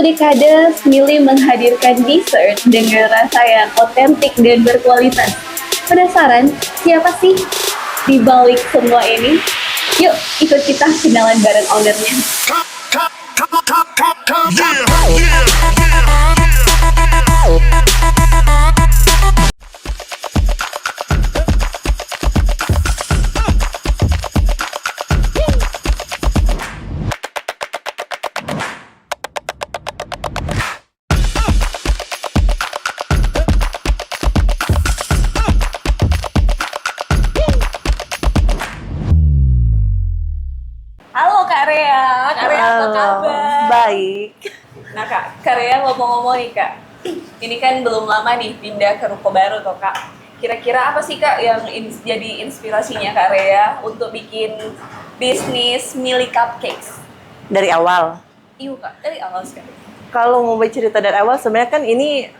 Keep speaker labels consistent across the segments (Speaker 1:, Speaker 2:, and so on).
Speaker 1: dekade, Smiley menghadirkan dessert dengan rasa yang otentik dan berkualitas. Penasaran siapa sih di balik semua ini? Yuk ikut kita kenalan bareng ownernya. Halo Kak Rea, Kak Rea apa kabar?
Speaker 2: Baik.
Speaker 1: Nah Kak Rea ngomong-ngomong nih Kak, ini kan belum lama nih pindah ke ruko baru toh Kak. Kira-kira apa sih Kak yang jadi inspirasinya Kak Rea untuk bikin bisnis Smiley Cupcakes?
Speaker 2: Dari awal.
Speaker 1: Iya Kak, dari awal sekali.
Speaker 2: Kalau mau bercerita dari awal, sebenarnya kan ini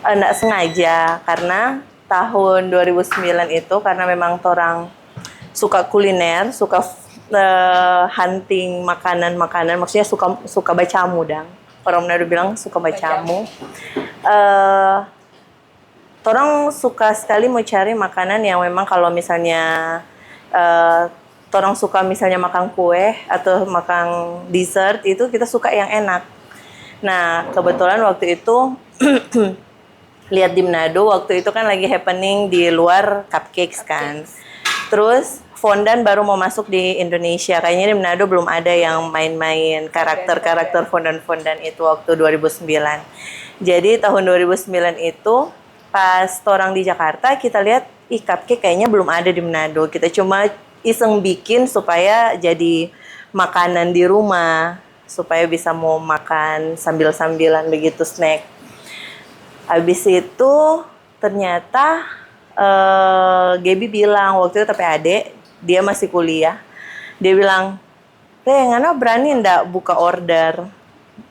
Speaker 2: nggak sengaja karena tahun 2009 itu karena memang orang suka kuliner, suka hunting makanan-makanan, maksudnya suka bacamu dang. Orang Manado bilang suka bacamu. Orang suka sekali mau cari makanan yang memang kalau misalnya orang suka misalnya makan kue atau makan dessert itu kita suka yang enak. Nah, kebetulan waktu itu lihat di Manado waktu itu kan lagi happening di luar cupcakes kan. Terus fondant baru mau masuk di Indonesia. Kayaknya di Manado belum ada yang main-main karakter-karakter fondant-fondant itu waktu 2009. Jadi tahun 2009 itu pas orang di Jakarta kita lihat cupcake kayaknya belum ada di Manado. Kita cuma iseng bikin supaya jadi makanan di rumah, supaya bisa mau makan sambil-sambilan begitu snack. Habis itu ternyata Gaby bilang waktu itu tapi adek dia masih kuliah, dia bilang, ngana berani ndak buka order?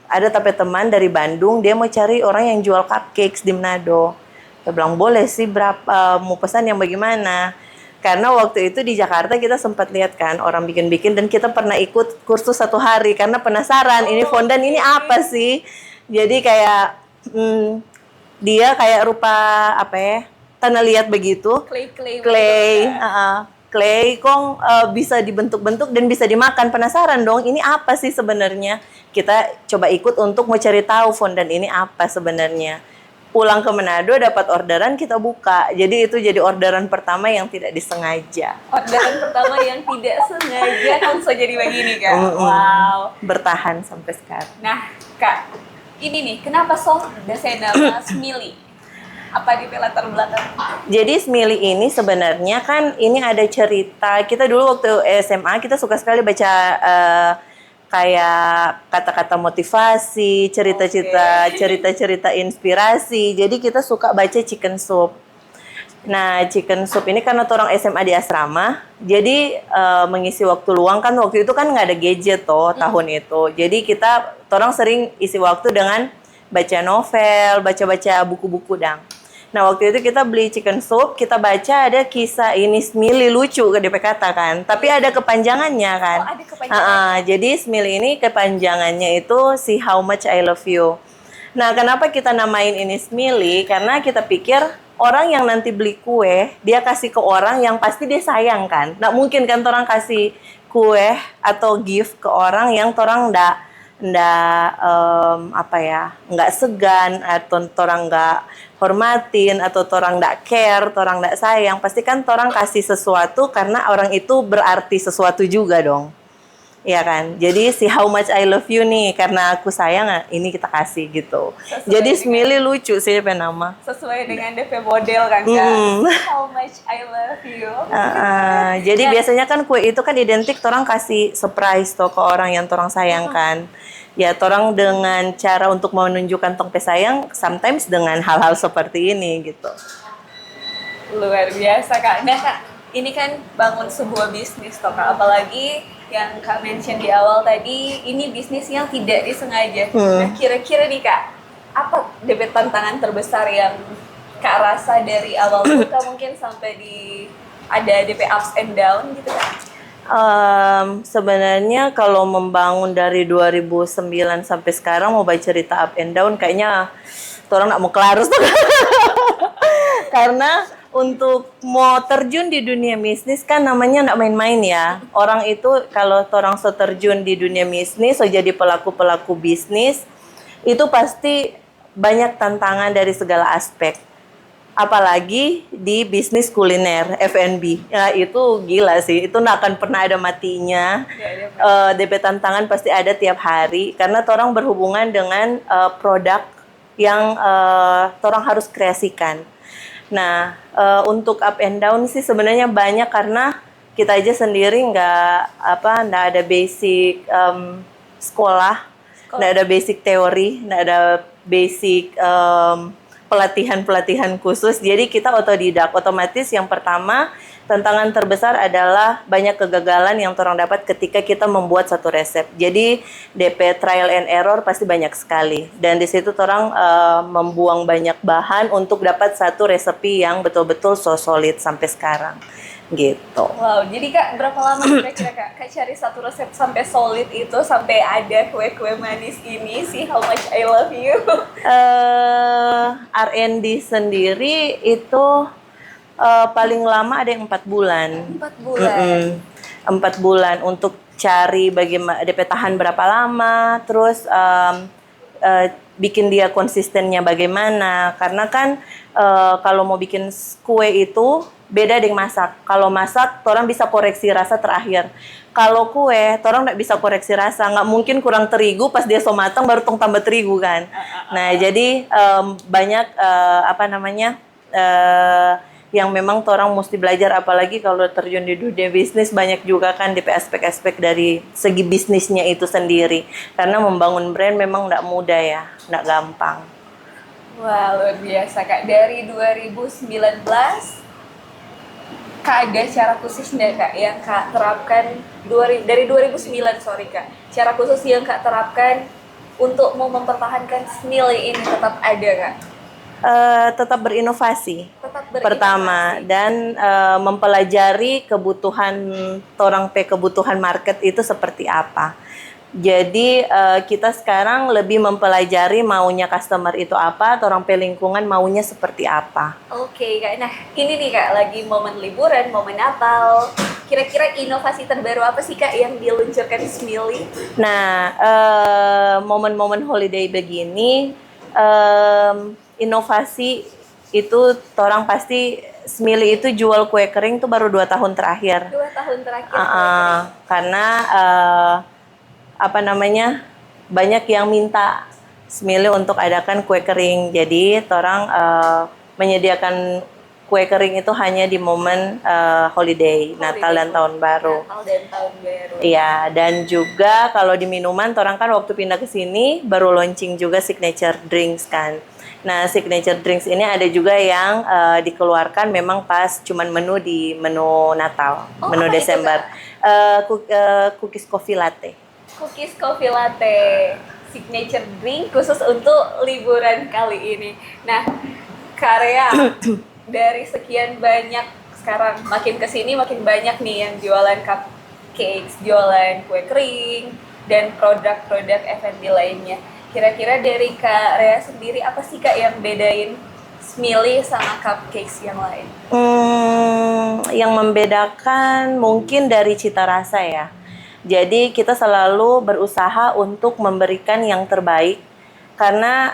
Speaker 2: Ada tapi teman dari Bandung dia mau cari orang yang jual cupcakes di Manado. Dia bilang boleh sih, berapa mau pesan yang bagaimana? Karena waktu itu di Jakarta kita sempat lihat kan orang bikin-bikin dan kita pernah ikut kursus 1 hari karena penasaran ini fondant ini apa sih? Jadi kayak dia kayak rupa apa ya? Tanah liat begitu. Clay kong bisa dibentuk-bentuk dan bisa dimakan. Penasaran dong, ini apa sih sebenarnya? Kita coba ikut untuk mau cari tahu fondant ini apa sebenarnya. Pulang ke Manado dapat orderan, kita buka. Jadi itu jadi orderan pertama yang tidak disengaja.
Speaker 1: Orderan pertama yang tidak sengaja langsung jadi begini Kak. Wow.
Speaker 2: Bertahan sampai sekarang.
Speaker 1: Nah Kak, ini nih kenapa saya nama Smiley? Apa di latar belakang?
Speaker 2: Jadi Smiley ini sebenarnya kan ini ada cerita. Kita dulu waktu SMA kita suka sekali baca kayak kata-kata motivasi, cerita-cerita inspirasi. Jadi kita suka baca Chicken Soup. Nah, Chicken Soup ini karena orang SMA di asrama, jadi mengisi waktu luang kan waktu itu kan nggak ada gadget tahun itu. Jadi orang sering isi waktu dengan baca novel, baca-baca buku-buku dang. Nah, waktu itu kita beli Chicken Soup, kita baca ada kisah ini Smiley lucu ke DP kata kan. Tapi ada kepanjangannya kan.
Speaker 1: Oh, ada kepanjangannya.
Speaker 2: Jadi Smiley ini kepanjangannya itu si How Much I Love You. Nah, kenapa kita namain ini Smiley? Karena kita pikir orang yang nanti beli kue, dia kasih ke orang yang pasti dia sayang kan. Nggak mungkin kan orang kasih kue atau gift ke orang yang orang nggak segan atau orang nggak hormatin atau orang nggak care, orang nggak sayang. Pasti kan orang kasih sesuatu karena orang itu berarti sesuatu juga dong. Iya kan? Jadi si How Much I Love You nih, karena aku sayang, ini kita kasih gitu. Jadi Smiley lucu sih nama.
Speaker 1: Sesuai dengan DP model kan Kak? How Much I Love You.
Speaker 2: Jadi biasanya kan kue itu kan identik orang kasih surprise ke orang yang orang sayang kan. Ya, orang dengan cara untuk menunjukkan tong sayang, sometimes dengan hal-hal seperti ini gitu.
Speaker 1: Luar biasa Kak. Nah Kak, ini kan bangun sebuah bisnis toh Kak, apalagi yang Kak mention di awal tadi, ini bisnis yang tidak disengaja. Nah kira-kira nih Kak, apa DP tantangan terbesar yang Kak rasa dari awal buka mungkin sampai ada DP ups and down gitu Kak?
Speaker 2: Sebenarnya kalau membangun dari 2009 sampai sekarang mau baca cerita up and down kayaknya orang nggak mau kelar tuh. Karena untuk mau terjun di dunia bisnis kan namanya nggak main-main ya. Orang itu kalau orang so terjun di dunia bisnis, so jadi pelaku-pelaku bisnis, itu pasti banyak tantangan dari segala aspek. Apalagi di bisnis kuliner F&B, ya itu gila sih, itu nggak akan pernah ada matinya. DP tantangan pasti ada tiap hari karena orang berhubungan dengan produk yang orang harus kreasikan. Nah, untuk up and down sih sebenarnya banyak karena kita aja sendiri nggak ada basic sekolah, nggak ada basic teori, nggak ada basic pelatihan khusus. Jadi kita otodidak. Otomatis yang pertama tantangan terbesar adalah banyak kegagalan yang orang dapat ketika kita membuat satu resep. Jadi DP trial and error pasti banyak sekali. Dan di situ orang membuang banyak bahan untuk dapat satu resepi yang betul-betul so solid sampai sekarang. Gitu.
Speaker 1: Wow, jadi Kak berapa lama kira-kira Kak cari satu resep sampai solid itu, sampai ada kue-kue manis ini sih, how much I love you?
Speaker 2: R&D sendiri itu paling lama ada yang 4 bulan.
Speaker 1: 4 bulan.
Speaker 2: 4 bulan untuk cari bagaimana DP tahan berapa lama, terus bikin dia konsistennya bagaimana. Karena kan kalau mau bikin kue itu beda dengan masak. Kalau masak, orang bisa koreksi rasa terakhir. Kalau kue, orang nggak bisa koreksi rasa. Nggak mungkin kurang terigu, pas dia so matang baru tong tambah terigu kan. Nah, jadi banyak yang memang orang mesti belajar, apalagi kalau terjun di dunia bisnis banyak juga kan di aspek-aspek dari segi bisnisnya itu sendiri. Karena membangun brand memang nggak mudah ya, nggak gampang.
Speaker 1: Wah, luar biasa Kak. Dari 2019, Kak ada cara khusus nggak Kak yang Kak terapkan dari 2009 Kak, cara khusus yang Kak terapkan untuk mau mempertahankan Smiley ini tetap ada Kak?
Speaker 2: Tetap berinovasi.
Speaker 1: Tetap berinovasi.
Speaker 2: Pertama, dan mempelajari kebutuhan kebutuhan market itu seperti apa. Jadi kita sekarang lebih mempelajari maunya customer itu apa, orang lingkungan maunya seperti apa.
Speaker 1: Oke Kak, nah ini nih Kak, lagi momen liburan, momen Natal. Kira-kira inovasi terbaru apa sih Kak yang diluncurkan Smiley?
Speaker 2: Nah, momen-momen holiday begini, inovasi itu orang pasti Smiley itu jual kue kering tuh baru 2 tahun terakhir.
Speaker 1: 2 tahun terakhir.
Speaker 2: Karena banyak yang minta Smiley untuk adakan kue kering. Jadi orang menyediakan kue kering itu hanya di momen holiday, Natal dan Tahun Baru.
Speaker 1: Natal dan Tahun Baru.
Speaker 2: Iya, dan juga kalau di minuman, orang kan waktu pindah ke sini baru launching juga signature drinks kan. Nah, signature drinks ini ada juga yang dikeluarkan memang pas cuman menu Natal, menu Desember. Cookies coffee latte.
Speaker 1: Cookies coffee latte, signature drink khusus untuk liburan kali ini. Nah, Karya dari sekian banyak, sekarang makin kesini makin banyak nih yang jualan cupcakes, jualan kue kering, dan produk-produk F&B lainnya. Kira-kira dari Kak Rea sendiri apa sih Kak yang bedain Smiley sama cupcakes yang lain?
Speaker 2: Yang membedakan mungkin dari cita rasa ya. Jadi kita selalu berusaha untuk memberikan yang terbaik karena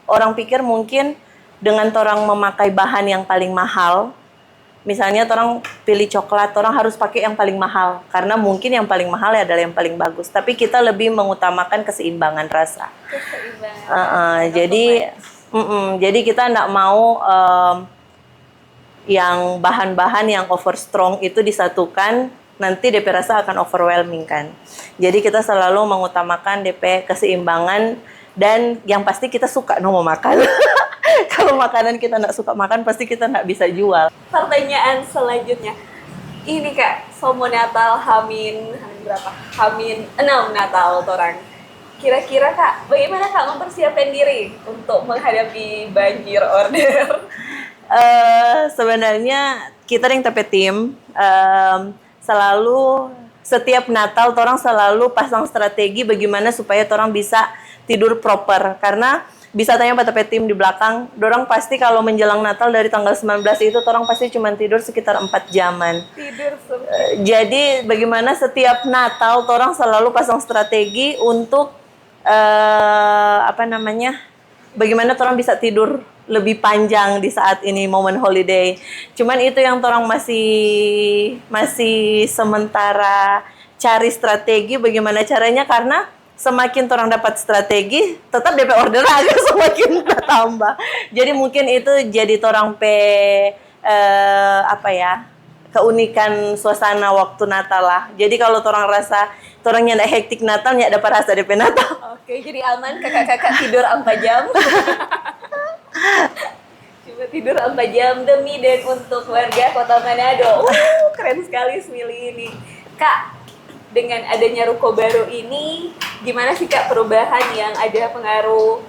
Speaker 2: orang pikir mungkin dengan orang memakai bahan yang paling mahal, misalnya orang pilih coklat, orang harus pakai yang paling mahal karena mungkin yang paling mahal adalah yang paling bagus. Tapi kita lebih mengutamakan keseimbangan rasa. Jadi kita nggak mau yang bahan-bahan yang over strong itu disatukan, nanti DP rasa akan overwhelming kan. Jadi kita selalu mengutamakan DP keseimbangan dan yang pasti kita suka mau makan. Kalau makanan kita nggak suka makan, pasti kita nggak bisa jual.
Speaker 1: Pertanyaan selanjutnya, ini Kak, somo Natal Hamin berapa? Hamin 6 Natal orang. Kira-kira Kak, bagaimana Kak mempersiapkan diri untuk menghadapi banjir order?
Speaker 2: Sebenarnya kita yang TP tim selalu setiap Natal orang selalu pasang strategi bagaimana supaya orang bisa tidur proper. Karena bisa tanya pada tim di belakang, dorang pasti kalau menjelang Natal dari tanggal 19 itu orang pasti cuma tidur sekitar 4 jaman.
Speaker 1: Tidur
Speaker 2: Jadi bagaimana setiap Natal orang selalu pasang strategi untuk apa namanya? Bagaimana orang bisa tidur lebih panjang di saat ini momen holiday. Cuman itu yang orang masih sementara cari strategi bagaimana caranya, karena semakin orang dapat strategi tetap DP order aja semakin bertambah. Jadi mungkin itu jadi orang apa ya, keunikan suasana waktu Natal lah. Jadi kalau orang rasa orang yang hektik Natal, nggak dapat rasa DP Natal.
Speaker 1: Oke, jadi aman kakak-kakak tidur 4 jam. Cuma tidur 4 jam demi dan untuk warga Kota Manado. Keren sekali Smili ini. Kak, dengan adanya ruko baru ini, gimana sih Kak perubahan yang ada pengaruh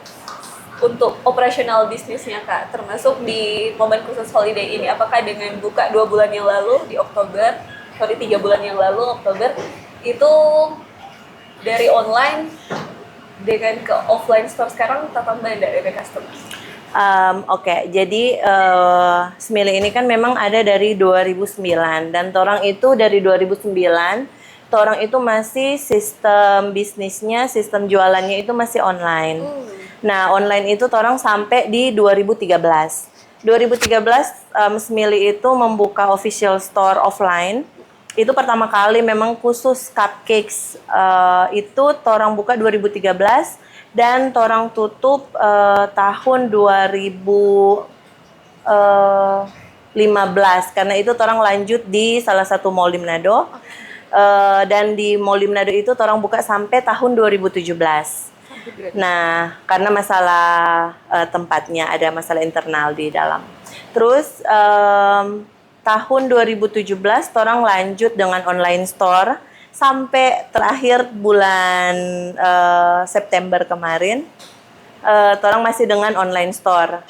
Speaker 1: untuk operasional bisnisnya Kak? Termasuk di momen khusus holiday ini, apakah dengan buka 2 bulan yang lalu di Oktober, 3 bulan yang lalu Oktober, itu dari online dengan ke offline store sekarang tambah dari customer?
Speaker 2: Oke, jadi Smili ini kan memang ada dari 2009 dan orang itu dari 2009 orang itu masih sistem bisnisnya, sistem jualannya itu masih online. Nah, online itu orang sampai di 2013. 2013 Smili itu membuka official store offline. Itu pertama kali memang khusus cupcakes. Itu orang buka 2013. Dan orang tutup tahun 2015 karena itu orang lanjut di salah satu mall di Manado. Dan di mall di Manado itu orang buka sampai tahun 2017. Nah, karena masalah tempatnya, ada masalah internal di dalam. Terus tahun 2017 orang lanjut dengan online store sampai terakhir bulan September kemarin, orang masih dengan online store.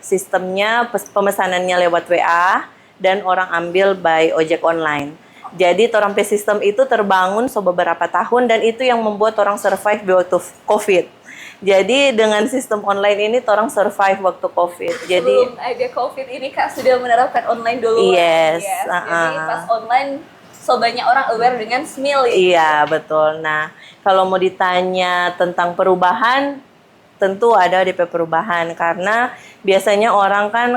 Speaker 2: Sistemnya pemesanannya lewat WA dan orang ambil by ojek online. Jadi orang sistem itu terbangun beberapa tahun dan itu yang membuat orang survive di waktu COVID. Jadi dengan sistem online ini orang survive waktu COVID. Jadi
Speaker 1: sebelum ada COVID ini Kak sudah menerapkan online dulu.
Speaker 2: Yes.
Speaker 1: Jadi pas online banyak orang aware dengan Smili.
Speaker 2: Iya, betul. Nah, kalau mau ditanya tentang perubahan, tentu ada DP perubahan. Karena biasanya orang kan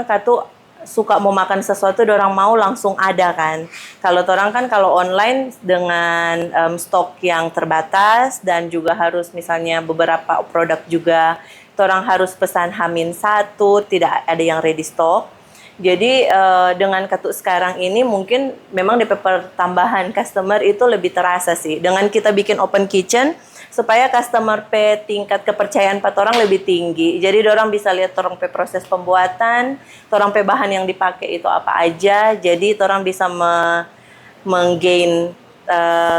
Speaker 2: suka mau makan sesuatu, orang mau langsung ada kan. Kalau orang kan kalau online dengan stok yang terbatas dan juga harus misalnya beberapa produk juga, orang harus pesan H-1, tidak ada yang ready stock. Jadi dengan sekarang ini mungkin memang DP pertambahan customer itu lebih terasa sih. Dengan kita bikin open kitchen supaya customer tingkat kepercayaan orang lebih tinggi. Jadi orang bisa lihat orang proses pembuatan, orang bahan yang dipakai itu apa aja. Jadi orang bisa menggain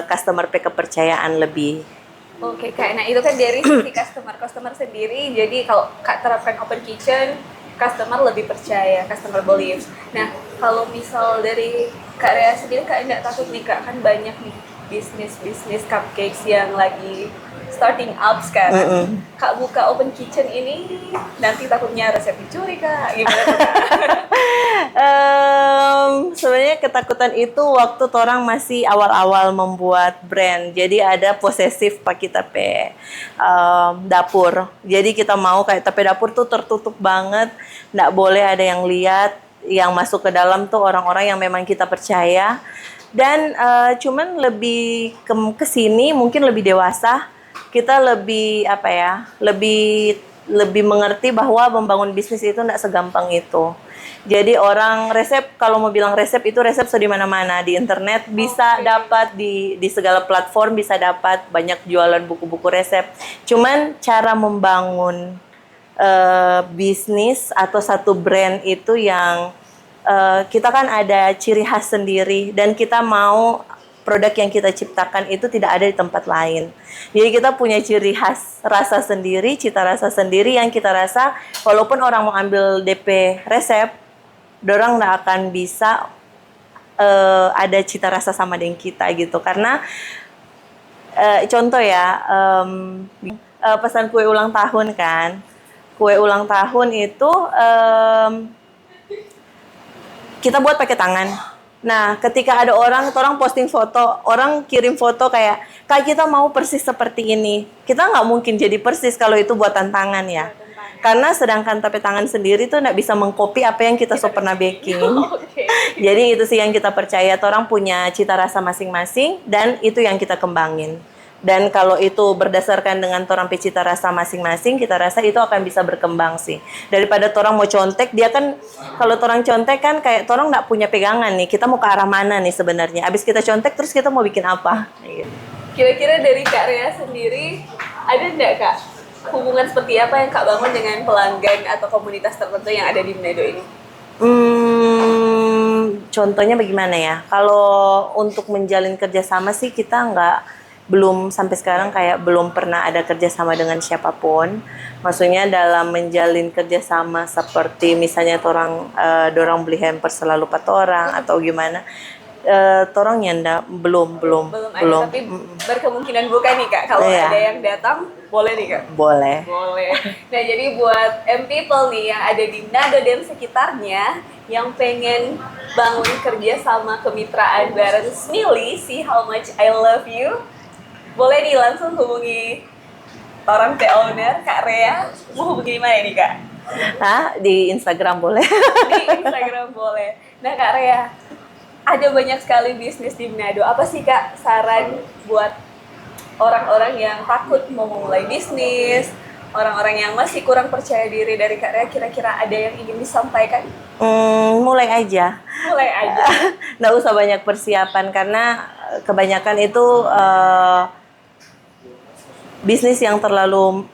Speaker 2: customer kepercayaan lebih.
Speaker 1: Oke Kak, nah itu kan dari sisi customer sendiri. Jadi kalau Kak terapkan open kitchen, customer lebih percaya, customer believes. Nah, kalau misal dari Kak Rea sendiri, Kak enggak takut nih Kak, kan banyak nih bisnis cupcakes yang lagi starting up sekarang. Kak buka open kitchen ini, nanti takutnya resep dicuri Kak, gimana Kak?
Speaker 2: Sebenarnya ketakutan itu waktu orang masih awal-awal membuat brand. Jadi ada posesif pak kita dapur. Jadi kita mau kayak tapi dapur tuh tertutup banget, nggak boleh ada yang lihat. Yang masuk ke dalam tuh orang-orang yang memang kita percaya. Dan cuman lebih ke sini mungkin lebih dewasa. Kita lebih lebih mengerti bahwa membangun bisnis itu nggak segampang itu. Jadi orang resep, kalau mau bilang resep itu resep di mana-mana di internet bisa dapat, di segala platform bisa dapat, banyak jualan buku-buku resep. Cuman cara membangun bisnis atau satu brand itu yang kita kan ada ciri khas sendiri dan kita mau produk yang kita ciptakan itu tidak ada di tempat lain. Jadi kita punya ciri khas rasa sendiri, cita rasa sendiri yang kita rasa walaupun orang mau ambil DP resep, dorang nggak akan bisa ada cita rasa sama dengan kita gitu. Karena contoh ya, pesan kue ulang tahun kan, kue ulang tahun itu kita buat pakai tangan. Nah, ketika ada orang posting foto, orang kirim foto kayak, Kak kita mau persis seperti ini. Kita nggak mungkin jadi persis kalau itu buatan tangan ya. Karena sedangkan tape tangan sendiri tuh nggak bisa mengcopy apa yang kita pernah baking.
Speaker 1: Oke.
Speaker 2: Jadi itu sih yang kita percaya, orang punya cita rasa masing-masing dan itu yang kita kembangin. Dan kalau itu berdasarkan dengan orang cita rasa masing-masing, kita rasa itu akan bisa berkembang sih. Daripada orang mau contek, dia kan kalau orang contek kan kayak orang nggak punya pegangan nih, kita mau ke arah mana nih sebenarnya. Abis kita contek terus kita mau bikin apa?
Speaker 1: Kira-kira dari Kak Rea sendiri, ada nggak Kak hubungan seperti apa yang Kak bangun dengan pelanggan atau komunitas tertentu yang ada di Manado ini?
Speaker 2: Contohnya bagaimana ya? Kalau untuk menjalin kerjasama sih kita belum sampai sekarang kayak belum pernah ada kerjasama dengan siapapun. Maksudnya dalam menjalin kerjasama seperti misalnya dorang beli hamper selalu 4 orang atau gimana. Torong nyanda belum
Speaker 1: ada, tapi berkemungkinan bukan nih Kak. Kalau ada yang datang, boleh nih Kak?
Speaker 2: Boleh.
Speaker 1: Nah jadi buat M-People nih yang ada di Manado dan sekitarnya yang pengen bangun kerja sama kemitraan bareng Smiley, See How Much I Love You, boleh nih langsung hubungi orang owner Kak Rea. Mau hubungi mana nih Kak?
Speaker 2: Di Instagram boleh.
Speaker 1: Di Instagram boleh. Nah Kak Rea, ada banyak sekali bisnis di Manado. Apa sih Kak saran buat orang-orang yang takut mau memulai bisnis, orang-orang yang masih kurang percaya diri dari Kak Rea, kira-kira ada yang ingin disampaikan?
Speaker 2: Mulai aja. Nggak usah banyak persiapan karena kebanyakan itu bisnis yang terlalu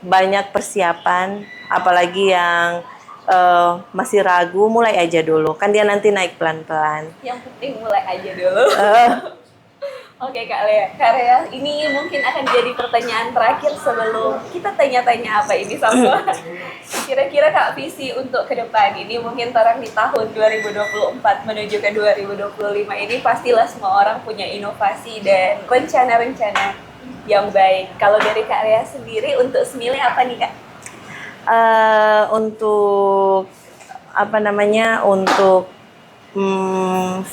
Speaker 2: banyak persiapan, apalagi yang masih ragu, mulai aja dulu. Kan dia nanti naik pelan-pelan.
Speaker 1: Yang penting mulai aja dulu. Oke Kak Rea, ini mungkin akan jadi pertanyaan terakhir sebelum kita tanya-tanya apa ini sama. Kira-kira Kak visi untuk ke depan ini mungkin orang di tahun 2024 menuju ke 2025 ini pastilah semua orang punya inovasi dan rencana-rencana yang baik. Kalau dari Kak Rea sendiri untuk Smiley apa nih Kak? Untuk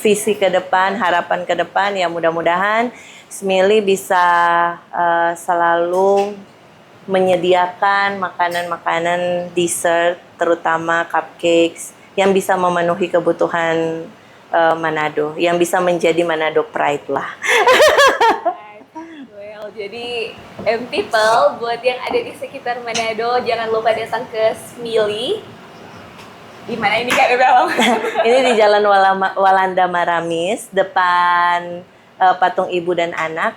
Speaker 2: visi ke depan, harapan ke depan ya mudah-mudahan Smiley bisa selalu menyediakan makanan-makanan dessert, terutama cupcakes yang bisa memenuhi kebutuhan Manado, yang bisa menjadi Manado Pride lah.
Speaker 1: Jadi M-People buat yang ada di sekitar Manado jangan lupa datang ke Smiley. Di mana ini Kak?
Speaker 2: Ini di Jalan Walanda Maramis, depan patung ibu dan anak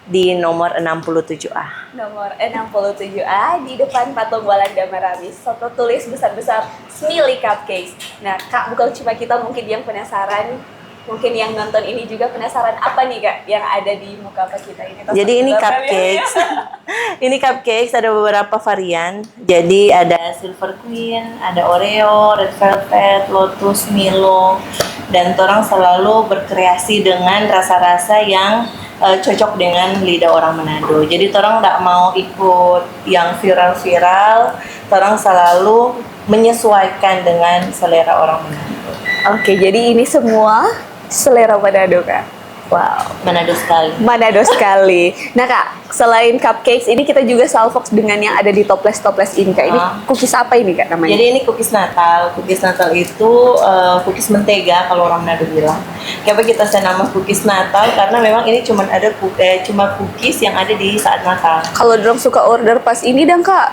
Speaker 2: di nomor 67A.
Speaker 1: Nomor 67A di depan patung Walanda Maramis. Soto tulis besar-besar Smiley Cupcakes. Nah Kak, bukan cuma kita mungkin yang penasaran, mungkin yang nonton ini juga penasaran apa nih Kak yang ada di muka kita ini.
Speaker 2: Jadi ini cupcakes. Ini cupcakes ada beberapa varian. Jadi ada Silver Queen, ada Oreo, Red Velvet, Lotus, Milo. Dan orang selalu berkreasi dengan rasa-rasa yang cocok dengan lidah orang Manado. Jadi orang nggak mau ikut yang viral-viral. Orang selalu menyesuaikan dengan selera orang Manado.
Speaker 1: Oke, jadi ini semua selera Manado Kak. Wow,
Speaker 2: Manado sekali. Nah Kak, selain cupcakes ini kita juga salvox dengan yang ada di toples ini Kak. Ini cookies apa ini Kak namanya? Jadi ini cookies Natal. Cookies Natal itu cookies mentega kalau orang Manado bilang. Kenapa kita nama cookies Natal? Karena memang ini cuma cookies yang ada di saat Natal.
Speaker 1: Kalau dorong suka order pas ini dan Kak,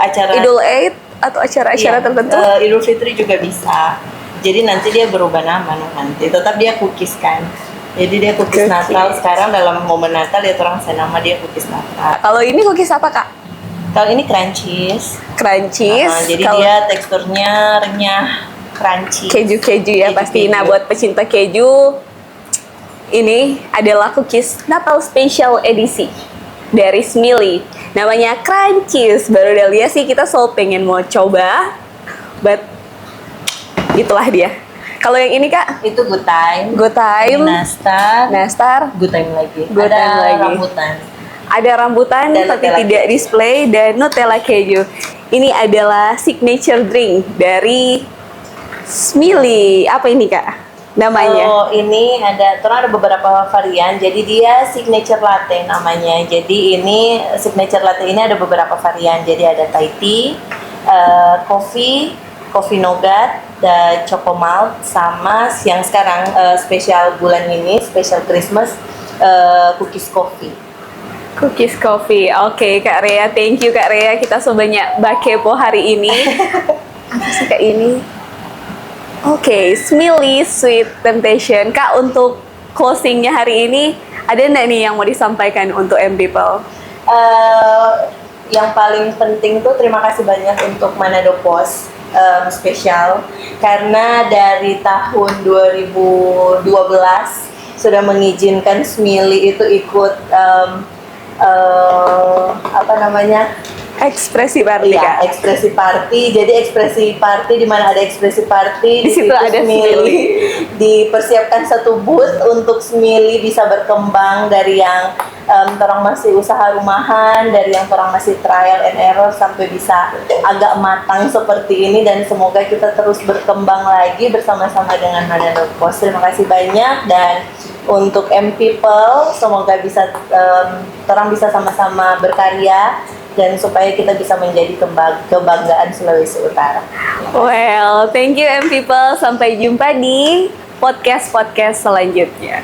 Speaker 2: acara
Speaker 1: Idul Adha atau acara-acara tertentu?
Speaker 2: Idul Fitri juga bisa. Jadi nanti dia berubah nama nanti. Tetap dia cookies kan. Jadi dia cookies Natal. Sekarang dalam momen Natal ya orang nama dia cookies Natal.
Speaker 1: Kalau ini cookies apa Kak?
Speaker 2: Kalau ini crunchies. Jadi dia teksturnya renyah, crunchy.
Speaker 1: Keju ya pasti. Nah buat pecinta keju, ini adalah cookies Natal Special Edisi dari Smiley. Namanya crunchies. Baru udah lihat sih kita selalu pengen mau coba. But itulah dia. Kalau yang ini Kak,
Speaker 2: Itu good time.
Speaker 1: Good Time,
Speaker 2: Nastar.
Speaker 1: Nastar,
Speaker 2: Good time lagi.
Speaker 1: Good
Speaker 2: Ada
Speaker 1: time lagi.
Speaker 2: rambutan.
Speaker 1: ada rambutan
Speaker 2: Dan
Speaker 1: tapi
Speaker 2: Nutella
Speaker 1: tidak
Speaker 2: keju.
Speaker 1: display, dan Nutella keju. Ini adalah signature drink dari Smiley. Apa ini Kak? Namanya?
Speaker 2: Oh, ini ada beberapa varian. Jadi dia signature latte namanya. Jadi ini signature latte ini ada beberapa varian. Jadi ada Thai tea, coffee nougat, dan choco malt, sama yang sekarang spesial bulan ini, spesial Christmas, cookies coffee.
Speaker 1: Cookies coffee. Oke, Kak Rea, thank you Kak Rea. Kita sebanyak bakepo hari ini. Apa sih Kak ini? Oke, Smiley Sweet Temptation. Kak, untuk closingnya hari ini, ada nggak nih yang mau disampaikan untuk M People?
Speaker 2: Yang paling penting tuh terima kasih banyak untuk Manado Post spesial, karena dari tahun 2012 sudah mengizinkan Smiley itu ikut
Speaker 1: Ekspresi party
Speaker 2: Iya,
Speaker 1: Kak.
Speaker 2: ekspresi party. Jadi ekspresi party, di mana ada ekspresi party,
Speaker 1: Di situ ada Smiley.
Speaker 2: Dipersiapkan satu booth untuk Smiley bisa berkembang dari yang orang masih usaha rumahan, dari yang orang masih trial and error sampai bisa agak matang seperti ini, dan semoga kita terus berkembang lagi bersama-sama dengan Manado Post. Terima kasih banyak, dan untuk M People semoga bisa orang bisa sama-sama berkarya, dan supaya kita bisa menjadi kebanggaan Sulawesi Utara.
Speaker 1: Well, thank you M People. Sampai jumpa di podcast-podcast selanjutnya.